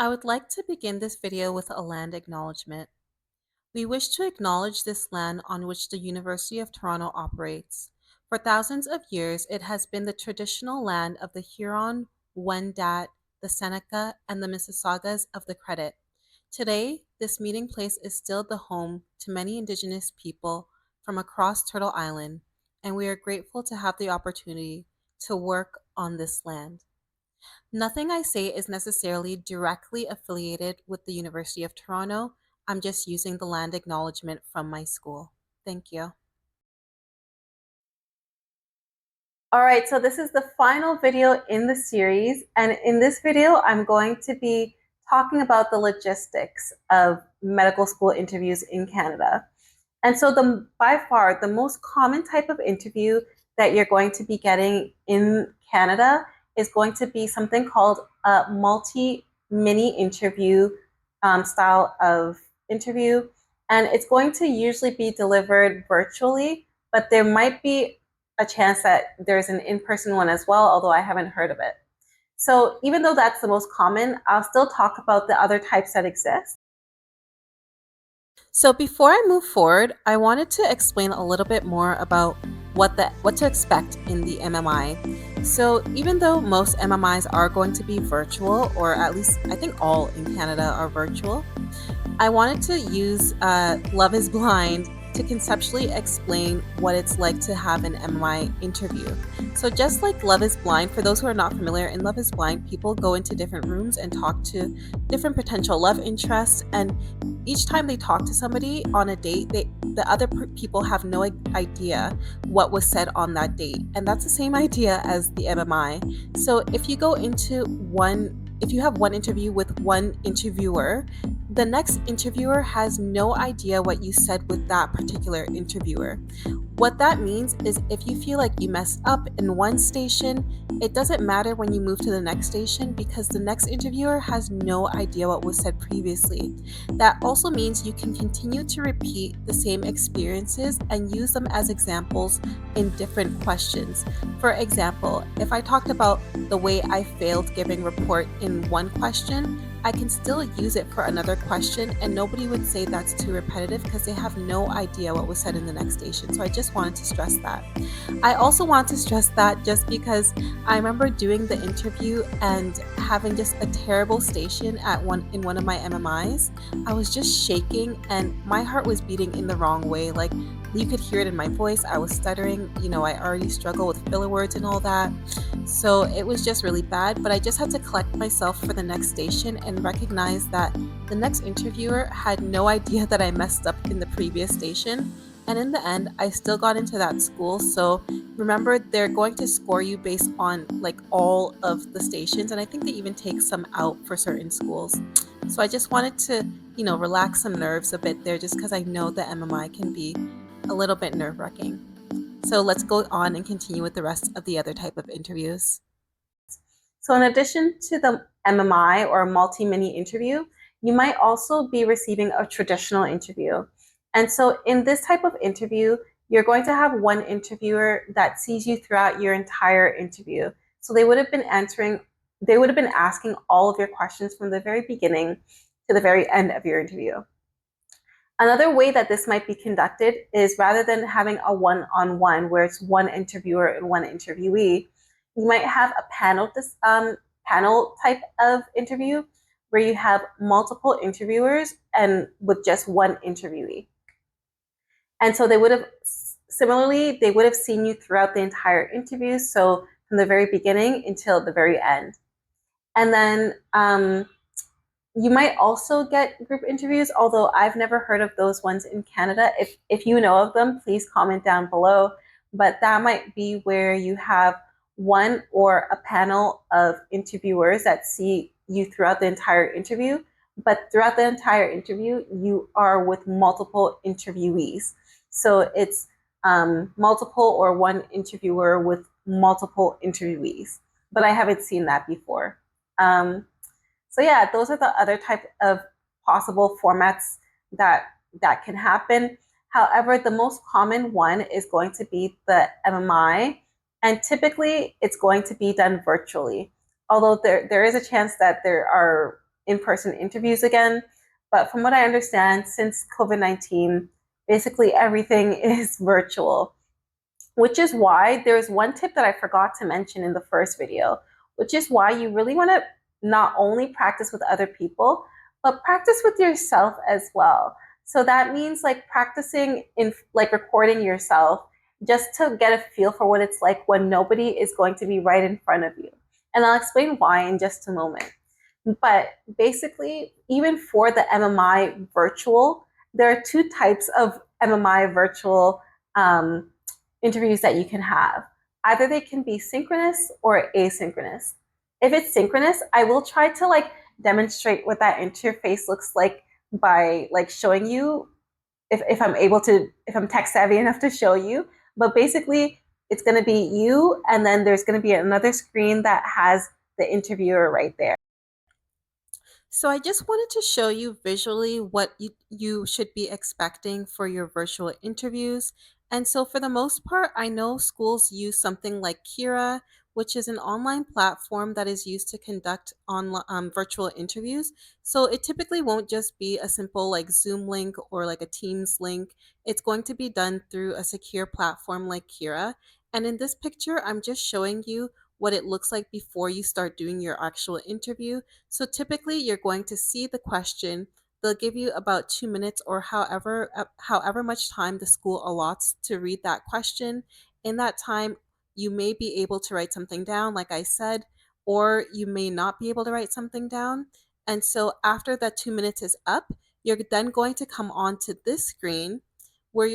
I would like to begin this video with a land acknowledgement. We wish to acknowledge this land on which the University of Toronto operates. For thousands of years, it has been the traditional land of the Huron, Wendat, the Seneca, and the Mississaugas of the Credit. Today, this meeting place is still the home to many Indigenous people from across Turtle Island, and we are grateful to have the opportunity to work on this land. Nothing I say is necessarily directly affiliated with the University of Toronto. I'm just using the land acknowledgement from my school. Thank you. All right, so this is the final video in the series, and in this video, I'm going to be talking about the logistics of medical school interviews in Canada. And so by far, the most common type of interview that you're going to be getting in Canada is going to be something called a multi-mini interview style of interview. And it's going to usually be delivered virtually, but there might be a chance that there's an in-person one as well, although I haven't heard of it. So even though that's the most common, I'll still talk about the other types that exist. So before I move forward, I wanted to explain a little bit more about what to expect in the MMI. So even though most MMIs are going to be virtual, or at least I think all in Canada are virtual, I wanted to use Love is Blind to conceptually explain what it's like to have an MMI interview. So just like Love is Blind, for those who are not familiar, in Love is Blind, people go into different rooms and talk to different potential love interests, and each time they talk to somebody on a date, the other people have no idea what was said on that date. And that's the same idea as the MMI. So if you have one interview with one interviewer, the next interviewer has no idea what you said with that particular interviewer. What that means is if you feel like you messed up in one station, it doesn't matter when you move to the next station because the next interviewer has no idea what was said previously. That also means you can continue to repeat the same experiences and use them as examples in different questions. For example, if I talked about the way I failed giving report in one question, I can still use it for another question and nobody would say that's too repetitive because they have no idea what was said in the next station. So I just wanted to stress that. I also want to stress that just because I remember doing the interview and having just a terrible station in one of my MMIs. I was just shaking and my heart was beating in the wrong way. Like you could hear it in my voice. I was stuttering. I already struggle with filler words and all that. So it was just really bad, but I just had to collect myself for the next station and recognize that the next interviewer had no idea that I messed up in the previous station. And in the end, I still got into that school. So remember, they're going to score you based on like all of the stations. And I think they even take some out for certain schools. So I just wanted to, relax some nerves a bit there just because I know that MMI can be a little bit nerve-wracking. So let's go on and continue with the rest of the other type of interviews. So in addition to the MMI or multi-mini interview, you might also be receiving a traditional interview. And so in this type of interview, you're going to have one interviewer that sees you throughout your entire interview. So they would have been asking all of your questions from the very beginning to the very end of your interview. Another way that this might be conducted is rather than having a one-on-one where it's one interviewer and one interviewee, you might have a panel type of interview where you have multiple interviewers and with just one interviewee. And so they would have seen you throughout the entire interview, so from the very beginning until the very end. And then you might also get group interviews, although I've never heard of those ones in Canada. If you know of them, please comment down below. But that might be where you have one or a panel of interviewers that see you throughout the entire interview. But throughout the entire interview, you are with multiple interviewees. So it's multiple or one interviewer with multiple interviewees. But I haven't seen that before. So yeah, those are the other type of possible formats that can happen. However, the most common one is going to be the MMI, and typically it's going to be done virtually. Although there is a chance that there are in-person interviews again. But from what I understand, since COVID-19, basically everything is virtual, which is why there's one tip that I forgot to mention in the first video, which is why you really want to not only practice with other people, but practice with yourself as well. So that means like practicing in like recording yourself just to get a feel for what it's like when nobody is going to be right in front of you. And I'll explain why in just a moment. But basically, even for the MMI virtual, there are two types of MMI virtual interviews that you can have. Either they can be synchronous or asynchronous. If it's synchronous, I will try to like demonstrate what that interface looks like by like showing you if I'm able to, if I'm tech savvy enough to show you. But basically, it's going to be you, and then there's going to be another screen that has the interviewer right there. So I just wanted to show you visually what you should be expecting for your virtual interviews. And so for the most part, I know schools use something like Kira, which is an online platform that is used to conduct virtual interviews. So it typically won't just be a simple like Zoom link or like a Teams link. It's going to be done through a secure platform like Kira. And in this picture, I'm just showing you what it looks like before you start doing your actual interview. So typically you're going to see the question. They'll give you about 2 minutes or however much time the school allots to read that question. In that time, you may be able to write something down, like I said, or you may not be able to write something down. And so after that 2 minutes is up, you're then going to come on to this screen where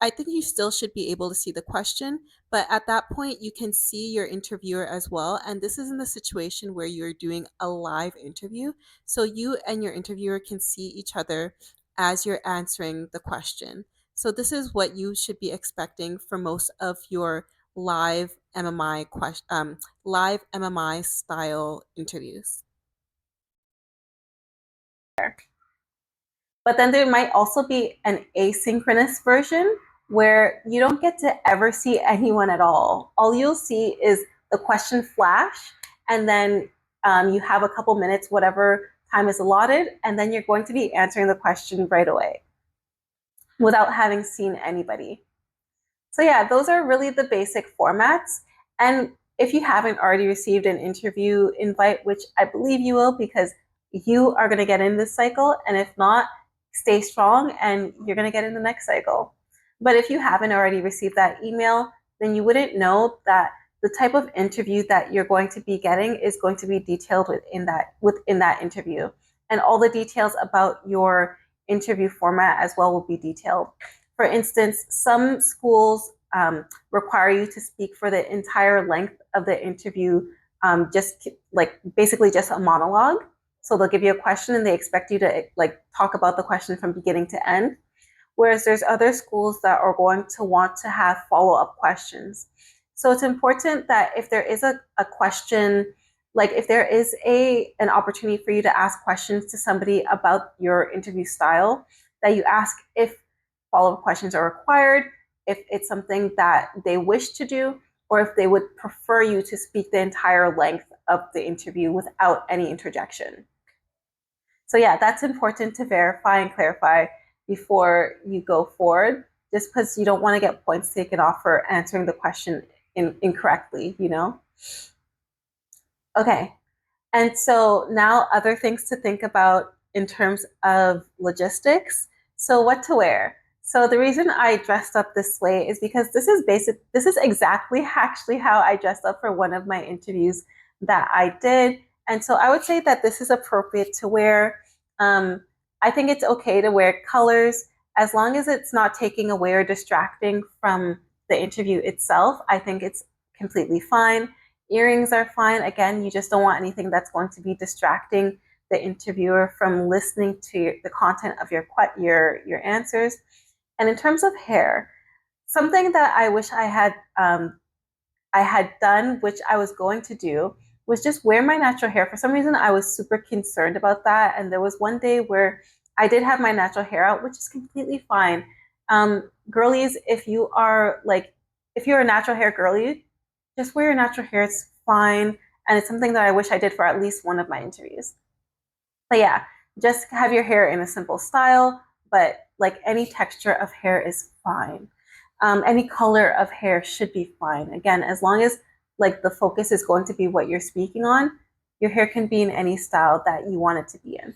I think you still should be able to see the question, but at that point, you can see your interviewer as well. And this is in the situation where you're doing a live interview. So you and your interviewer can see each other as you're answering the question. So this is what you should be expecting for most of your live MMI style interviews. But then there might also be an asynchronous version where you don't get to ever see anyone at all. All you'll see is the question flash, and then you have a couple minutes, whatever time is allotted, and then you're going to be answering the question right away without having seen anybody. So yeah, those are really the basic formats. And if you haven't already received an interview invite, which I believe you will because you are going to get in this cycle, and if not, stay strong and you're going to get in the next cycle. But if you haven't already received that email, then you wouldn't know that the type of interview that you're going to be getting is going to be detailed within that interview. And all the details about your interview format as well will be detailed. For instance, some schools require you to speak for the entire length of the interview, just like basically just a monologue. So they'll give you a question and they expect you to like talk about the question from beginning to end. Whereas there's other schools that are going to want to have follow-up questions. So it's important that if there is a question, like if there is an opportunity for you to ask questions to somebody about your interview style, that you ask if follow-up questions are required, if it's something that they wish to do, or if they would prefer you to speak the entire length of the interview without any interjection. So yeah, that's important to verify and clarify before you go forward, just because you don't want to get points taken off for answering the question incorrectly, you know? Okay, and so now other things to think about in terms of logistics. So what to wear. So the reason I dressed up this way is because this is exactly actually how I dressed up for one of my interviews that I did. And so I would say that this is appropriate to wear. I think it's okay to wear colors as long as it's not taking away or distracting from the interview itself. I think it's completely fine. Earrings are fine. Again, you just don't want anything that's going to be distracting the interviewer from listening to the content of your answers. And in terms of hair, something that I wish I had done, which I was going to do, was just wear my natural hair. For some reason, I was super concerned about that. And there was one day where I did have my natural hair out, which is completely fine. Girlies, if you're a natural hair girly, just wear your natural hair. It's fine. And it's something that I wish I did for at least one of my interviews. But yeah, just have your hair in a simple style, but like any texture of hair is fine. Any color of hair should be fine. Again, as long as like the focus is going to be what you're speaking on, your hair can be in any style that you want it to be in.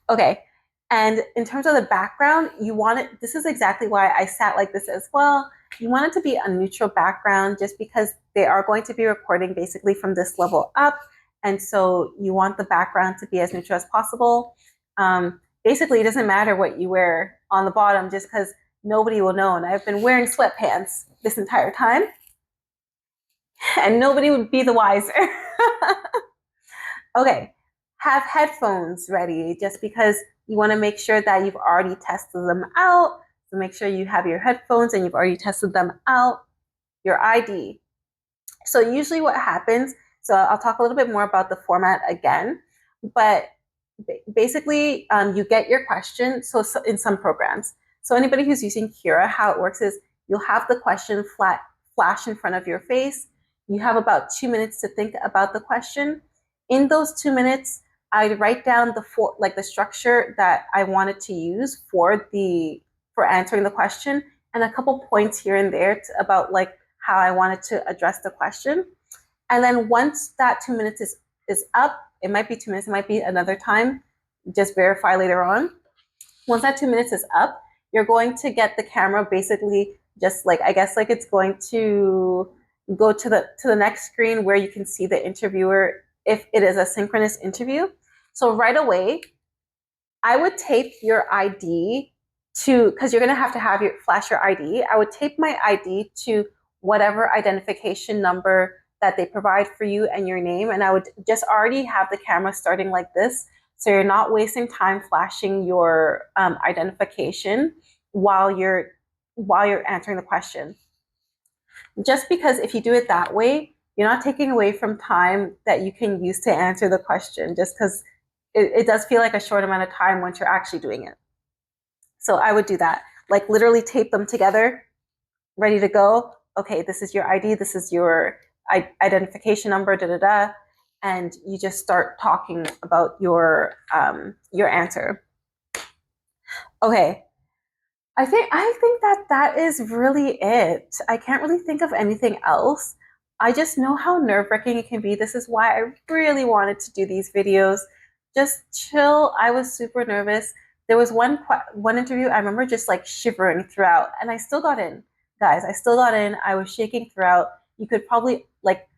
Okay. And in terms of the background, you want it, this is exactly why I sat like this as well. You want it to be a neutral background just because they are going to be recording basically from this level up. And so you want the background to be as neutral as possible. Basically, it doesn't matter what you wear on the bottom just because nobody will know. And I've been wearing sweatpants this entire time and nobody would be the wiser. Okay, have headphones ready just because you want to make sure that you've already tested them out. So make sure you have your headphones and you've already tested them out. Your ID. So usually what happens, so I'll talk a little bit more about the format again, but basically you get your question. So in some programs, so anybody who's using Kira, how it works is you'll have the question flash in front of your face. You have about 2 minutes to think about the question. In those 2 minutes, I write down the structure that I wanted to use for answering the question, and a couple points here and there about like how I wanted to address the question. And then once that 2 minutes is up, it might be 2 minutes, it might be another time, just verify later on. Once that 2 minutes is up, you're going to get the camera basically just like, I guess like it's going to go to the next screen where you can see the interviewer if it is a synchronous interview. So right away, I would tape your ID because you're going to have flash your ID. I would tape my ID to whatever identification number that they provide for you and your name. And I would just already have the camera starting like this. So you're not wasting time flashing your identification while you're answering the question. Just because if you do it that way, you're not taking away from time that you can use to answer the question, just because it does feel like a short amount of time once you're actually doing it. So I would do that, like literally tape them together, ready to go. Okay, this is your ID, this is your identification number, and you just start talking about your answer. Okay, I think that is really it. I can't really think of anything else. I just know how nerve-wracking it can be. This is why I really wanted to do these videos. Just chill. I was super nervous. There was one interview I remember just like shivering throughout, and I still got in. Guys, I still got in. I was shaking throughout. You could probably like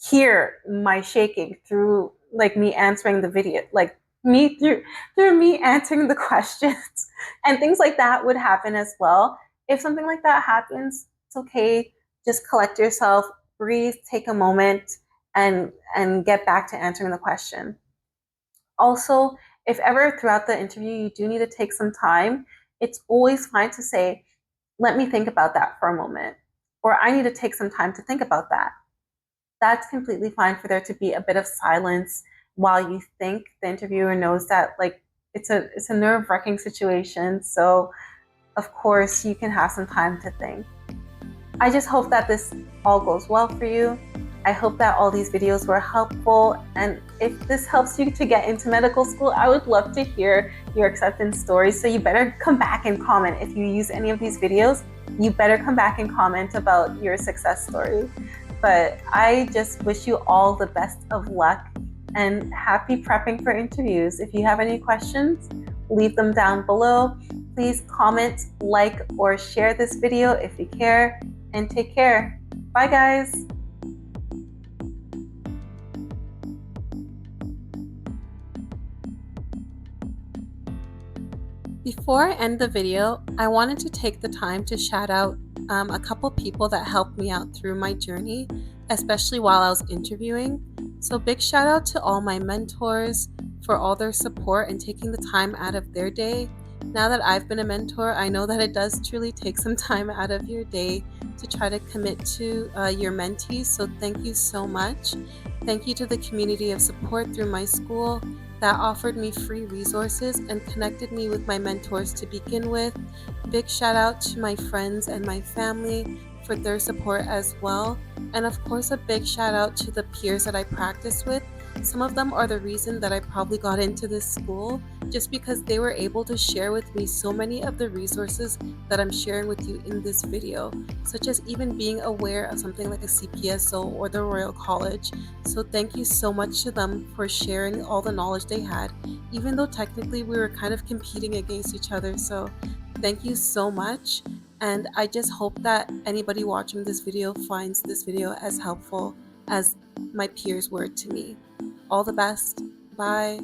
hear my shaking through like me answering the video, like me through me answering the questions and things like that would happen as well. If something like that happens, it's okay. Just collect yourself, breathe, take a moment, and get back to answering the question. Also, if ever throughout the interview you do need to take some time, it's always fine to say, let me think about that for a moment, or I need to take some time to think about that. That's completely fine for there to be a bit of silence while you think. The interviewer knows that like it's a nerve-wracking situation, so of course you can have some time to think. I just hope that this all goes well for you. I hope that all these videos were helpful, and if this helps you to get into medical school, I would love to hear your acceptance stories. So you better come back and comment. If you use any of these videos, you better come back and comment about your success story. But I just wish you all the best of luck and happy prepping for interviews. If you have any questions, leave them down below. Please comment, like, or share this video if you care, and take care. Bye, guys. Before I end the video, I wanted to take the time to shout out a couple people that helped me out through my journey, especially while I was interviewing. So big shout out to all my mentors for all their support and taking the time out of their day. Now that I've been a mentor, I know that it does truly take some time out of your day to try to commit to your mentees. So thank you so much. Thank you to the community of support through my school that offered me free resources and connected me with my mentors to begin with. Big shout out to my friends and my family for their support as well. And of course, a big shout out to the peers that I practice with Some of them are the reason that I probably got into this school, just because they were able to share with me so many of the resources that I'm sharing with you in this video, such as even being aware of something like a CPSO or the Royal College. So thank you so much to them for sharing all the knowledge they had, even though technically we were kind of competing against each other. So thank you so much. And I just hope that anybody watching this video finds this video as helpful as my peers were to me. All the best. Bye.